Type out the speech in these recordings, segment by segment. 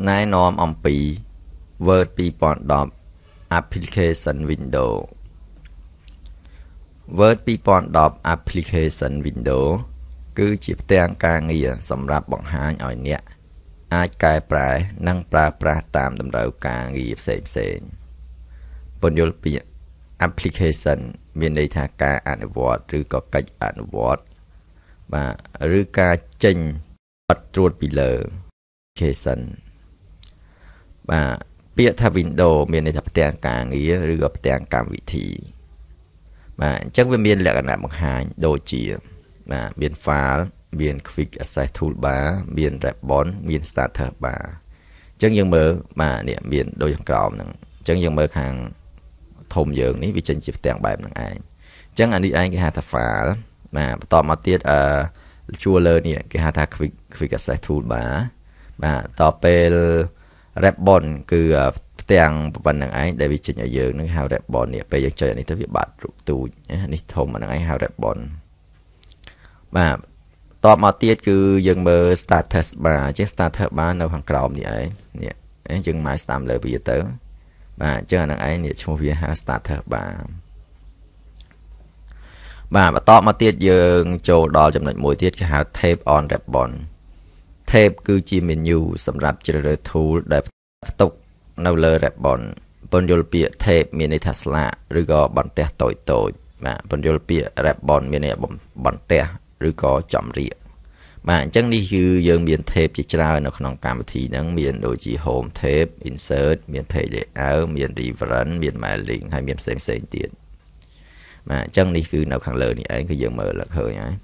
ណែនាំអំពី Word 2010 Application Window Word 2010 Application Window គឺជាផ្ទាំងការងារសម្រាប់បង្ហាញឲ្យអ្នកអាចកែប្រែនិងប្រើប្រាស់តាមតម្រូវការងារផ្សេងៗពន្យល់ពាក្យ Application មានន័យថាការអនុវត្តឬក៏កិច្ចអនុវត្តបាទឬការចេញបទត្រួតពីលើ Application បាទពាក្យថា Window មានន័យថាផ្ទាំងការងារឬក៏ផ្ទាំងកម្មវិធីបាទអញ្ចឹងវាមានលក្ខណៈបង្ហាញដូចជាបាទមាន File មាន Quick Access Toolbar មាន Ribbon មាន Status Bar អញ្ចឹងយើងមើលបាទនេះមានដូចខាងក្រោមហ្នឹងអញ្ចឹងយើងមើលខាងធំយើងនេះវាចេញជាផ្ទាំងបែបហ្នឹងឯងអញ្ចឹងអានេះឯងគេហៅថា File បាទបន្តមកទៀតជួរលើនេះគេហៅថា Quick Access Toolbar បាទតទៅពេល Ribbon គឺផ្ទាំងប៉ុណ្្នឹងឯងដែលវាចេញឲ្យយើងនឹងហៅ Ribbon នេះពេលយើងចុចអានេះទៅវាបាត់ទូចនេះធំអាហ្នឹងឯងហៅ Ribbon បាទតបមកទៀតគឺយើងមើល Status Bar អញ្ចឹង Status Bar នៅខាងក្រោមនេះឯងនេះយើងម៉ៅស្ដាំលើវាទៅបាទអញ្ចឹងអាហ្នឹងឯងនេះឈ្មោះវាហៅ Status Bar បាទបន្តមកទៀតយើងចូលដល់ចំណុចមួយទៀតគេហៅ Tape on Ribbon Tape គឺជា menu សម្រាប់ជ្រើសរើស tool ដែលផ្ទុកនៅលើ Ribbon ពន្យល់ពាក្យ Tape មានន័យថាស្លាកឬក៏បន្ទះតូចបាទពន្យល់ពាក្យ Ribbon មានន័យបន្ទះឬក៏ចំរៀកបាទអញ្ចឹងនេះគឺយើងមាន Tape ជាច្រើននៅក្នុងកម្មវិធីហ្នឹងមានដូចជា Home Tape Insert មាន Page Layout មាន Reference មាន Mailing ហើយមានផ្សេងទៀតបាទអញ្ចឹងនេះគឺនៅខាងលើនេះឯងគឺយើងមើលឃើញហើយ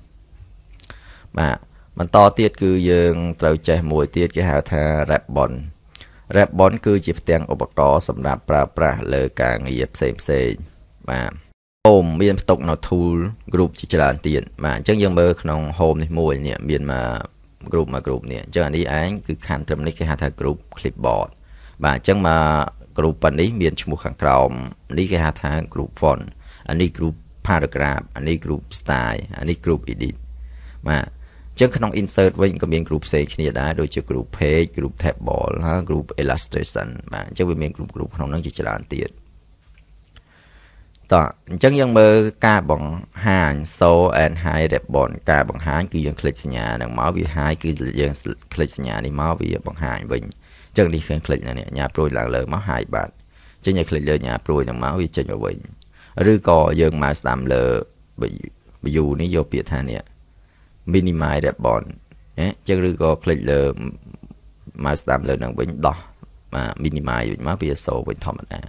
បាទបន្តទៀតគឺយើងត្រូវចេះមួយទៀតគេហៅថា Ribbon គឺជាផ្ទាំងឧបករណ៍សម្រាប់ប្រើប្រាស់លើការងារផ្សេងបាទ Home មានផ្ទុកនៅ tool group ជាច្រើនទៀតបាទអញ្ចឹងយើងមើលក្នុង Home នេះមួយនេះមានមក group នេះអញ្ចឹងអានេះឯងគឺខណ្ឌត្រឹមនេះគេហៅថា group clipboard បាទអញ្ចឹងមក group ប៉ុណ្នេះមានឈ្មោះខាងក្រោមនេះគេហៅថា group font អានេះ group paragraph អានេះ group style អានេះ group edit បាទអញ្ចឹងក្នុង insert វិញក៏មាន group ផ្សេងគ្នាដែរដូចជា group page group table ហើយ group illustration បាទអញ្ចឹងវាមាន group ក្នុងហ្នឹងជាច្រើនទៀតតោះអញ្ចឹងយើងមើលការបង្ហាញ show and hide ribbon ការបង្ហាញគឺយើងคลิกសញ្ញាហ្នឹងមកវា hide គឺយើងคลิกសញ្ញានេះមកវាបង្ហាញវិញអញ្ចឹងនេះឃើញคลิกនេះញ៉ាព្រួយឡើងលើមក hide បាត់អញ្ចឹងយើងคลิกលើញ៉ាព្រួយហ្នឹងមកវាចេញមកវិញឬក៏យើងមកស្ដាំលើ view នេះយកពាក្យថានេះ minimize ribbon ណាអញ្ចឹងឬក៏คลิกលើមកស្ដាំលើហ្នឹងវិញដោះបាទ minimize វិញមកវា show វិញធម្មតា